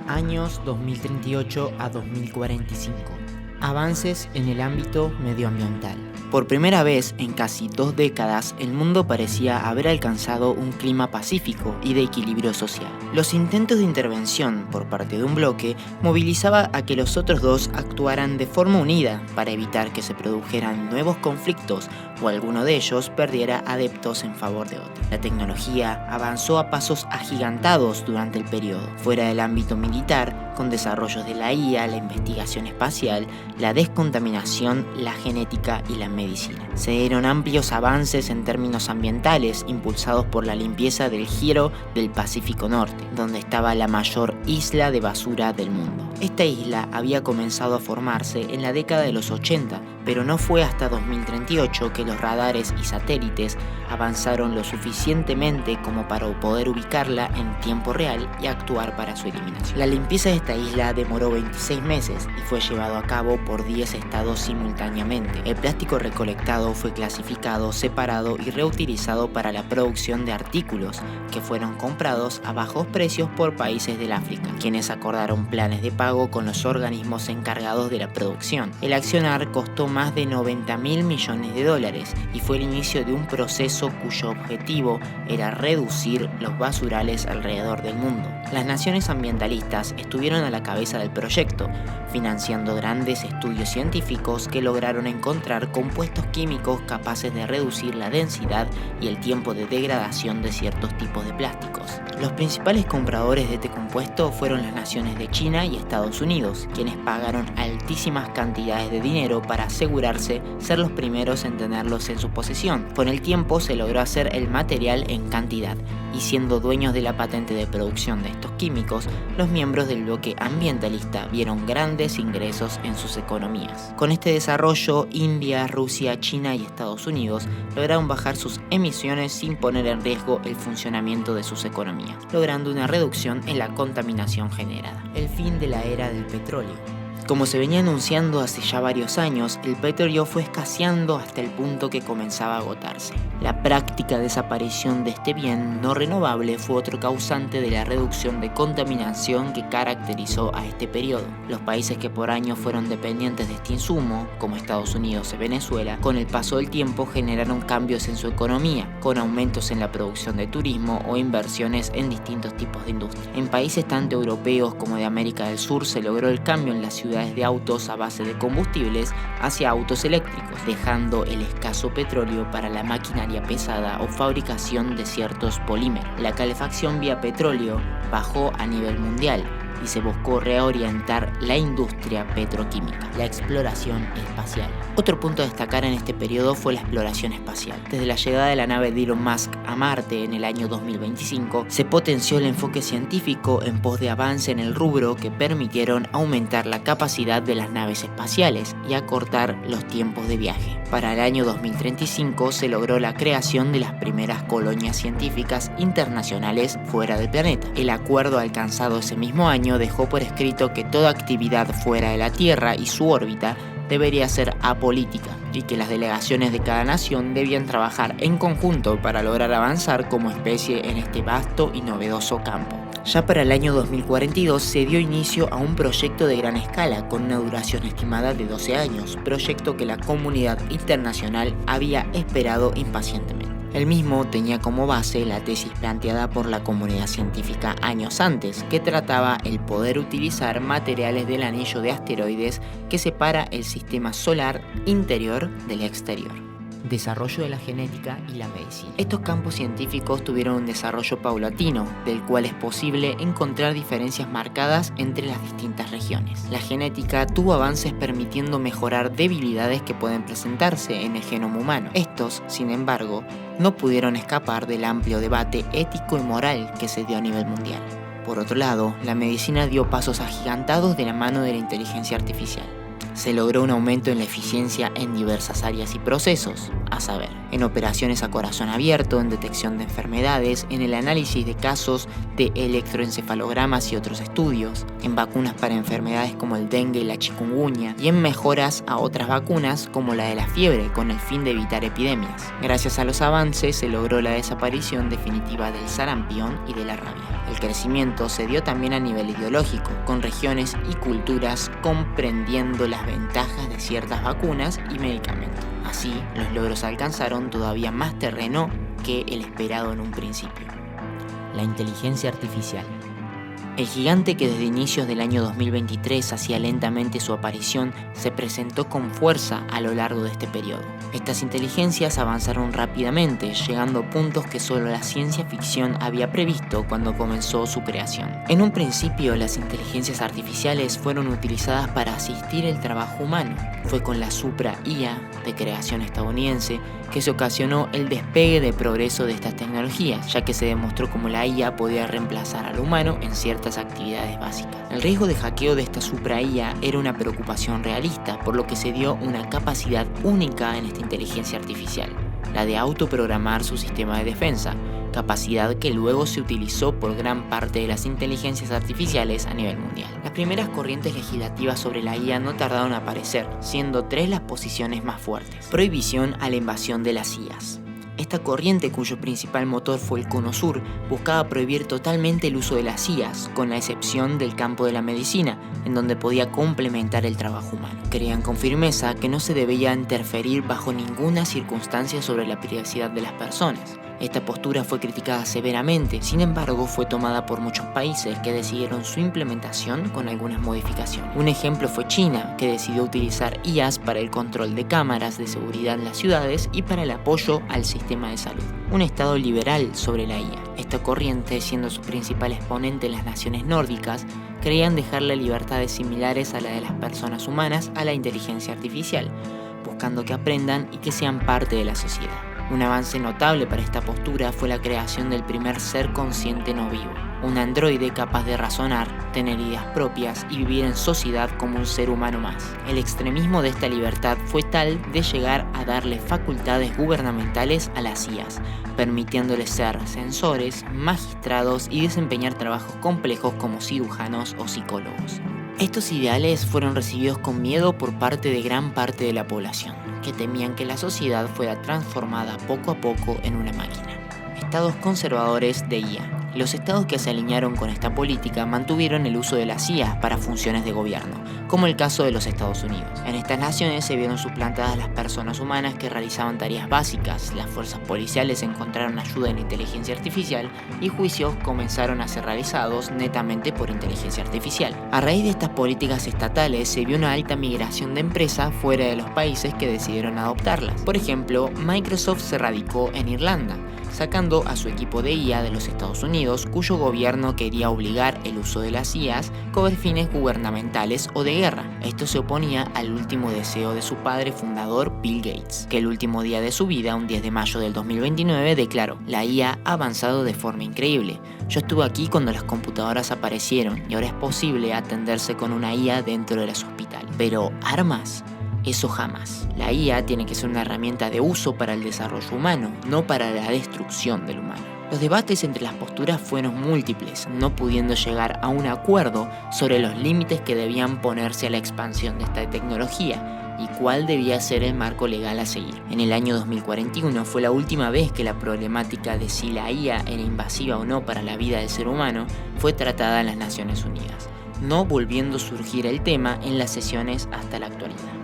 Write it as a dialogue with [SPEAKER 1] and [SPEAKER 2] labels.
[SPEAKER 1] Años 2038 a 2045. Avances en el ámbito medioambiental. Por primera vez en casi 2 décadas, el mundo parecía haber alcanzado un clima pacífico y de equilibrio social. Los intentos de intervención por parte de un bloque movilizaba a que los otros dos actuaran de forma unida para evitar que se produjeran nuevos conflictos o alguno de ellos perdiera adeptos en favor de otro. La tecnología avanzó a pasos agigantados durante el periodo, fuera del ámbito militar, con desarrollos de la IA, la investigación espacial, la descontaminación, la genética y la medicina. Se dieron amplios avances en términos ambientales impulsados por la limpieza del giro del Pacífico Norte, donde estaba la mayor isla de basura del mundo. Esta isla había comenzado a formarse en la década de los 80, pero no fue hasta 2038 que los radares y satélites avanzaron lo suficientemente como para poder ubicarla en tiempo real y actuar para su eliminación. La limpieza de esta isla demoró 26 meses y fue llevado a cabo por 10 estados simultáneamente. El plástico recolectado fue clasificado, separado y reutilizado para la producción de artículos que fueron comprados a bajos precios por países del África, quienes acordaron planes de pago con los organismos encargados de la producción. El accionar costó más de $90.000 millones y fue el inicio de un proceso cuyo objetivo era reducir los basurales alrededor del mundo. Las naciones ambientalistas estuvieron a la cabeza del proyecto, financiando grandes estudios científicos que lograron encontrar compuestos químicos capaces de reducir la densidad y el tiempo de degradación de ciertos tipos de plásticos. Los principales compradores de este compuesto fueron las naciones de China y Estados Unidos, quienes pagaron altísimas cantidades de dinero para asegurarse ser los primeros en tenerlos en su posesión. Con el tiempo se logró hacer el material en cantidad, y siendo dueños de la patente de producción de estos químicos, los miembros del bloque ambientalista vieron grandes ingresos en sus economías. Con este desarrollo, India, Rusia, China y Estados Unidos lograron bajar sus emisiones sin poner en riesgo el funcionamiento de sus economías, logrando una reducción en la contaminación generada. El fin de la era del petróleo. Como se venía anunciando hace ya varios años, el petróleo fue escaseando hasta el punto que comenzaba a agotarse. La práctica desaparición de este bien no renovable fue otro causante de la reducción de contaminación que caracterizó a este periodo. Los países que por años fueron dependientes de este insumo, como Estados Unidos y Venezuela, con el paso del tiempo generaron cambios en su economía, con aumentos en la producción de turismo o inversiones en distintos tipos de industria. En países tanto europeos como de América del Sur se logró el cambio en la ciudad de autos a base de combustibles hacia autos eléctricos, dejando el escaso petróleo para la maquinaria pesada o fabricación de ciertos polímeros. La calefacción vía petróleo bajó a nivel mundial y se buscó reorientar la industria petroquímica. La exploración espacial. Otro punto a destacar en este periodo fue la exploración espacial. Desde la llegada de la nave de Elon Musk a Marte en el año 2025, se potenció el enfoque científico en pos de avance en el rubro que permitieron aumentar la capacidad de las naves espaciales y acortar los tiempos de viaje. Para el año 2035 se logró la creación de las primeras colonias científicas internacionales fuera del planeta. El acuerdo alcanzado ese mismo año dejó por escrito que toda actividad fuera de la Tierra y su órbita debería ser apolítica y que las delegaciones de cada nación debían trabajar en conjunto para lograr avanzar como especie en este vasto y novedoso campo. Ya para el año 2042 se dio inicio a un proyecto de gran escala con una duración estimada de 12 años, proyecto que la comunidad internacional había esperado impacientemente. El mismo tenía como base la tesis planteada por la comunidad científica años antes, que trataba el poder utilizar materiales del anillo de asteroides que separa el sistema solar interior del exterior. Desarrollo de la genética y la medicina. Estos campos científicos tuvieron un desarrollo paulatino, del cual es posible encontrar diferencias marcadas entre las distintas regiones. La genética tuvo avances permitiendo mejorar debilidades que pueden presentarse en el genoma humano. Estos, sin embargo, no pudieron escapar del amplio debate ético y moral que se dio a nivel mundial. Por otro lado, la medicina dio pasos agigantados de la mano de la inteligencia artificial. Se logró un aumento en la eficiencia en diversas áreas y procesos, a saber, en operaciones a corazón abierto, en detección de enfermedades, en el análisis de casos de electroencefalogramas y otros estudios, en vacunas para enfermedades como el dengue y la chikungunya, y en mejoras a otras vacunas como la de la fiebre, con el fin de evitar epidemias. Gracias a los avances se logró la desaparición definitiva del sarampión y de la rabia. El crecimiento se dio también a nivel ideológico, con regiones y culturas comprendiendo las ventajas de ciertas vacunas y medicamentos. Así, los logros alcanzaron todavía más terreno que el esperado en un principio. La inteligencia artificial. El gigante que desde inicios del año 2023 hacía lentamente su aparición se presentó con fuerza a lo largo de este periodo. Estas inteligencias avanzaron rápidamente, llegando a puntos que solo la ciencia ficción había previsto cuando comenzó su creación. En un principio, las inteligencias artificiales fueron utilizadas para asistir el trabajo humano. Fue con la Supra IA, de creación estadounidense, que se ocasionó el despegue de progreso de estas tecnologías, ya que se demostró cómo la IA podía reemplazar al humano en ciertas actividades básicas. El riesgo de hackeo de esta Supra IA era una preocupación realista, por lo que se dio una capacidad única en esta inteligencia artificial, la de autoprogramar su sistema de defensa, capacidad que luego se utilizó por gran parte de las inteligencias artificiales a nivel mundial. Las primeras corrientes legislativas sobre la IA no tardaron en aparecer, siendo 3 las posiciones más fuertes. Prohibición a la invasión de las IAs. Esta corriente, cuyo principal motor fue el Cono Sur, buscaba prohibir totalmente el uso de las IAs, con la excepción del campo de la medicina, en donde podía complementar el trabajo humano. Creían con firmeza que no se debía interferir bajo ninguna circunstancia sobre la privacidad de las personas. Esta postura fue criticada severamente, sin embargo fue tomada por muchos países que decidieron su implementación con algunas modificaciones. Un ejemplo fue China, que decidió utilizar IAs para el control de cámaras de seguridad en las ciudades y para el apoyo al sistema de salud. Un estado liberal sobre la IA. Esta corriente, siendo su principal exponente en las naciones nórdicas, creían dejarle libertades similares a la de las personas humanas a la inteligencia artificial, buscando que aprendan y que sean parte de la sociedad. Un avance notable para esta postura fue la creación del primer ser consciente no vivo, un androide capaz de razonar, tener ideas propias y vivir en sociedad como un ser humano más. El extremismo de esta libertad fue tal de llegar a darle facultades gubernamentales a las IAs, permitiéndoles ser censores, magistrados y desempeñar trabajos complejos como cirujanos o psicólogos. Estos ideales fueron recibidos con miedo por parte de gran parte de la población, que temían que la sociedad fuera transformada poco a poco en una máquina. Estados conservadores de IA. Los estados que se alinearon con esta política mantuvieron el uso de las IA para funciones de gobierno, como el caso de los Estados Unidos. En estas naciones se vieron suplantadas las personas humanas que realizaban tareas básicas, las fuerzas policiales encontraron ayuda en inteligencia artificial y juicios comenzaron a ser realizados netamente por inteligencia artificial. A raíz de estas políticas estatales se vio una alta migración de empresas fuera de los países que decidieron adoptarlas. Por ejemplo, Microsoft se radicó en Irlanda, sacando a su equipo de IA de los Estados Unidos, cuyo gobierno quería obligar el uso de las IAs con fines gubernamentales o de guerra. Esto se oponía al último deseo de su padre fundador, Bill Gates, que el último día de su vida, un 10 de mayo del 2029, declaró: "La IA ha avanzado de forma increíble. Yo estuve aquí cuando las computadoras aparecieron y ahora es posible atenderse con una IA dentro de los hospitales. Pero, ¿armas? Eso jamás. La IA tiene que ser una herramienta de uso para el desarrollo humano, no para la destrucción del humano". Los debates entre las posturas fueron múltiples, no pudiendo llegar a un acuerdo sobre los límites que debían ponerse a la expansión de esta tecnología y cuál debía ser el marco legal a seguir. En el año 2041 fue la última vez que la problemática de si la IA era invasiva o no para la vida del ser humano fue tratada en las Naciones Unidas, no volviendo a surgir el tema en las sesiones hasta la actualidad.